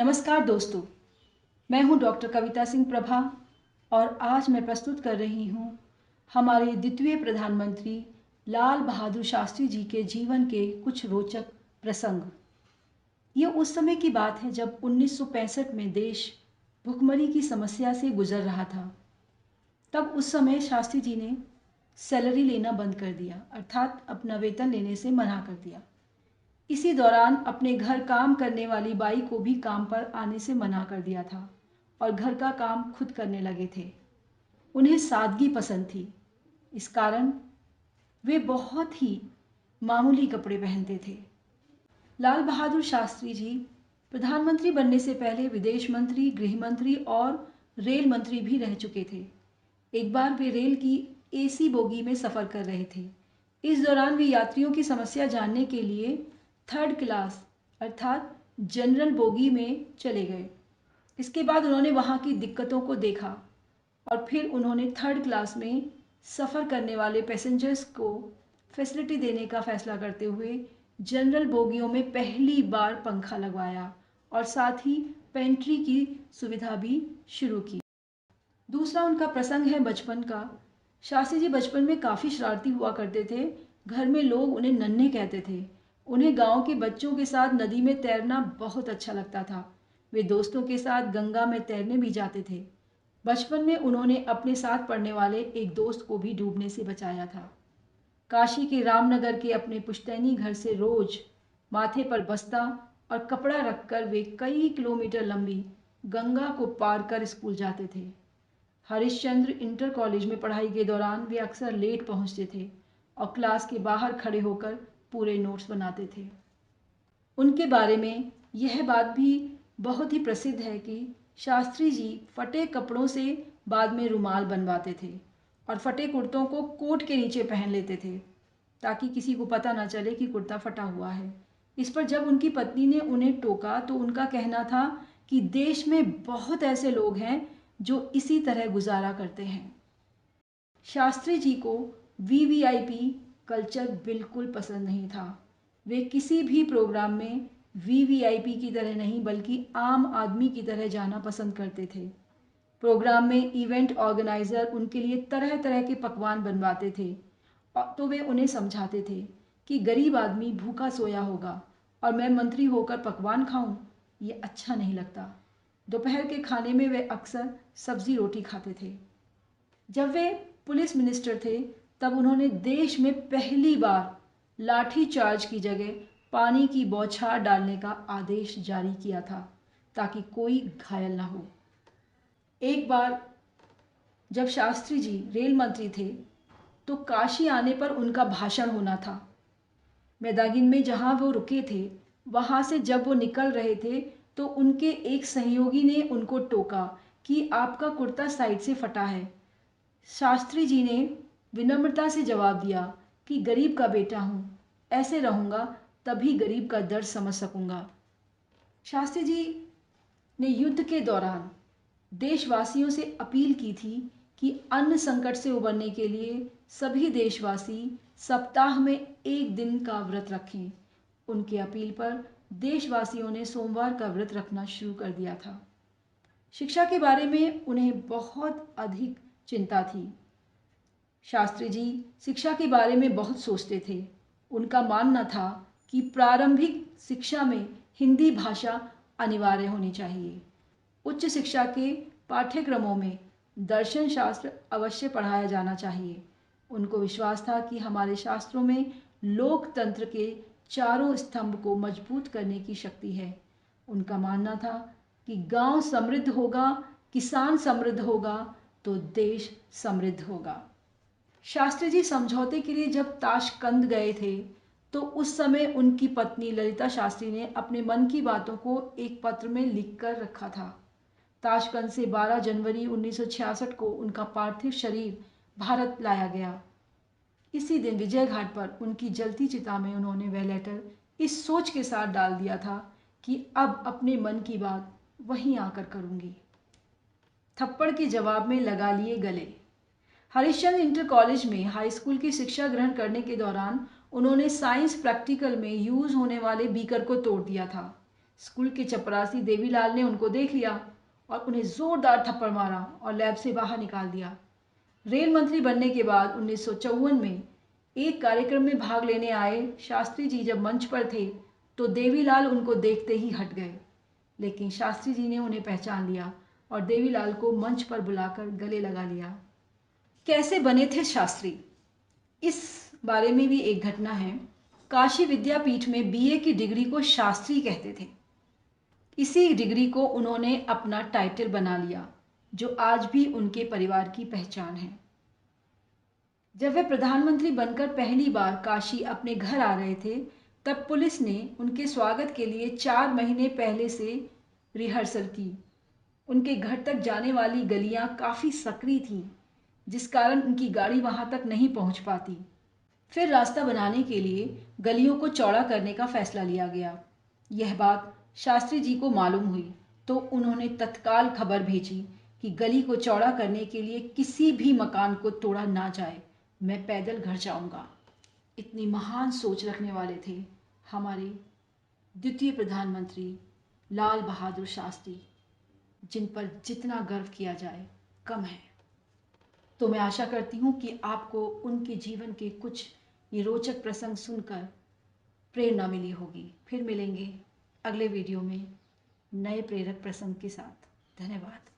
नमस्कार दोस्तों, मैं हूं डॉक्टर कविता सिंह प्रभा और आज मैं प्रस्तुत कर रही हूं हमारे द्वितीय प्रधानमंत्री लाल बहादुर शास्त्री जी के जीवन के कुछ रोचक प्रसंग। ये उस समय की बात है जब 1965 में देश भुखमरी की समस्या से गुजर रहा था। तब उस समय शास्त्री जी ने सैलरी लेना बंद कर दिया, अर्थात अपना वेतन लेने से मना कर दिया। इसी दौरान अपने घर काम करने वाली बाई को भी काम पर आने से मना कर दिया था और घर का काम खुद करने लगे थे। उन्हें सादगी पसंद थी, इस कारण वे बहुत ही मामूली कपड़े पहनते थे। लाल बहादुर शास्त्री जी प्रधानमंत्री बनने से पहले विदेश मंत्री, गृह मंत्री और रेल मंत्री भी रह चुके थे। एक बार वे रेल की एसी बोगी में सफ़र कर रहे थे। इस दौरान वे यात्रियों की समस्या जानने के लिए थर्ड क्लास अर्थात जनरल बोगी में चले गए। इसके बाद उन्होंने वहाँ की दिक्कतों को देखा और फिर उन्होंने थर्ड क्लास में सफ़र करने वाले पैसेंजर्स को फैसिलिटी देने का फैसला करते हुए जनरल बोगियों में पहली बार पंखा लगवाया और साथ ही पेंट्री की सुविधा भी शुरू की। दूसरा उनका प्रसंग है बचपन का। शास्त्री जी बचपन में काफ़ी शरारती हुआ करते थे। घर में लोग उन्हें नन्हे कहते थे। उन्हें गांव के बच्चों के साथ नदी में तैरना बहुत अच्छा लगता था। वे दोस्तों के साथ गंगा में तैरने भी जाते थे। बचपन में उन्होंने अपने साथ पढ़ने वाले एक दोस्त को भी डूबने से बचाया था। काशी के रामनगर के अपने पुश्तैनी घर से रोज माथे पर बस्ता और कपड़ा रखकर वे कई किलोमीटर लंबी गंगा को पार कर स्कूल जाते थे। हरिश्चंद्र इंटर कॉलेज में पढ़ाई के दौरान वे अक्सर लेट पहुंचते थे और क्लास के बाहर खड़े होकर पूरे नोट्स बनाते थे। उनके बारे में यह बात भी बहुत ही प्रसिद्ध है कि शास्त्री जी फटे कपड़ों से बाद में रुमाल बनवाते थे और फटे कुर्तों को कोट के नीचे पहन लेते थे ताकि किसी को पता ना चले कि कुर्ता फटा हुआ है। इस पर जब उनकी पत्नी ने उन्हें टोका तो उनका कहना था कि देश में बहुत ऐसे लोग हैं जो इसी तरह गुजारा करते हैं। शास्त्री जी को वीवीआईपी कल्चर बिल्कुल पसंद नहीं था। वे किसी भी प्रोग्राम में वीवीआईपी की तरह नहीं बल्कि आम आदमी की तरह जाना पसंद करते थे। प्रोग्राम में इवेंट ऑर्गेनाइज़र उनके लिए तरह तरह के पकवान बनवाते थे तो वे उन्हें समझाते थे कि गरीब आदमी भूखा सोया होगा और मैं मंत्री होकर पकवान खाऊं, ये अच्छा नहीं लगता। दोपहर के खाने में वे अक्सर सब्जी रोटी खाते थे। जब वे पुलिस मिनिस्टर थे तब उन्होंने देश में पहली बार लाठी चार्ज की जगह पानी की बौछार डालने का आदेश जारी किया था ताकि कोई घायल ना हो। एक बार जब शास्त्री जी रेल मंत्री थे तो काशी आने पर उनका भाषण होना था। मैदागिन में जहाँ वो रुके थे वहाँ से जब वो निकल रहे थे तो उनके एक सहयोगी ने उनको टोका कि आपका कुर्ता साइड से फटा है। शास्त्री जी ने विनम्रता से जवाब दिया कि गरीब का बेटा हूँ, ऐसे रहूँगा तभी गरीब का दर्द समझ सकूँगा। शास्त्री जी ने युद्ध के दौरान देशवासियों से अपील की थी कि अन्न संकट से उबरने के लिए सभी देशवासी सप्ताह में एक दिन का व्रत रखें। उनकी अपील पर देशवासियों ने सोमवार का व्रत रखना शुरू कर दिया था। शिक्षा के बारे में उन्हें बहुत अधिक चिंता थी। शास्त्री जी शिक्षा के बारे में बहुत सोचते थे। उनका मानना था कि प्रारंभिक शिक्षा में हिंदी भाषा अनिवार्य होनी चाहिए। उच्च शिक्षा के पाठ्यक्रमों में दर्शन शास्त्र अवश्य पढ़ाया जाना चाहिए। उनको विश्वास था कि हमारे शास्त्रों में लोकतंत्र के चारों स्तंभ को मजबूत करने की शक्ति है। उनका मानना था कि गांव समृद्ध होगा, किसान समृद्ध होगा तो देश समृद्ध होगा। शास्त्री जी समझौते के लिए जब ताशकंद गए थे तो उस समय उनकी पत्नी ललिता शास्त्री ने अपने मन की बातों को एक पत्र में लिखकर रखा था। ताशकंद से 12 जनवरी 1966 को उनका पार्थिव शरीर भारत लाया गया। इसी दिन विजय घाट पर उनकी जलती चिता में उन्होंने वह लेटर इस सोच के साथ डाल दिया था कि अब अपने मन की बात वहीं आकर करूंगी। थप्पड़ के जवाब में लगा लिए गले। हरिश्चंद्र इंटर कॉलेज में हाई स्कूल की शिक्षा ग्रहण करने के दौरान उन्होंने साइंस प्रैक्टिकल में यूज होने वाले बीकर को तोड़ दिया था। स्कूल के चपरासी देवीलाल ने उनको देख लिया और उन्हें जोरदार थप्पड़ मारा और लैब से बाहर निकाल दिया। रेल मंत्री बनने के बाद 1954 में एक कार्यक्रम में भाग लेने आए शास्त्री जी जब मंच पर थे तो देवीलाल उनको देखते ही हट गए, लेकिन शास्त्री जी ने उन्हें पहचान लिया और देवीलाल को मंच पर बुलाकर गले लगा लिया। कैसे बने थे शास्त्री, इस बारे में भी एक घटना है। काशी विद्यापीठ में बीए की डिग्री को शास्त्री कहते थे। इसी डिग्री को उन्होंने अपना टाइटल बना लिया, जो आज भी उनके परिवार की पहचान है। जब वे प्रधानमंत्री बनकर पहली बार काशी अपने घर आ रहे थे, तब पुलिस ने उनके स्वागत के लिए 4 महीने पहले से रिहर्सल की। उनके घर तक जाने वाली गलियां काफ़ी सकरी थीं, जिस कारण उनकी गाड़ी वहां तक नहीं पहुंच पाती। फिर रास्ता बनाने के लिए गलियों को चौड़ा करने का फैसला लिया गया। यह बात शास्त्री जी को मालूम हुई तो उन्होंने तत्काल खबर भेजी कि गली को चौड़ा करने के लिए किसी भी मकान को तोड़ा ना जाए, मैं पैदल घर जाऊंगा। इतनी महान सोच रखने वाले थे हमारे द्वितीय प्रधानमंत्री लाल बहादुर शास्त्री, जिन पर जितना गर्व किया जाए कम है। तो मैं आशा करती हूँ कि आपको उनके जीवन के कुछ ये रोचक प्रसंग सुनकर प्रेरणा मिली होगी। फिर मिलेंगे अगले वीडियो में नए प्रेरक प्रसंग के साथ। धन्यवाद।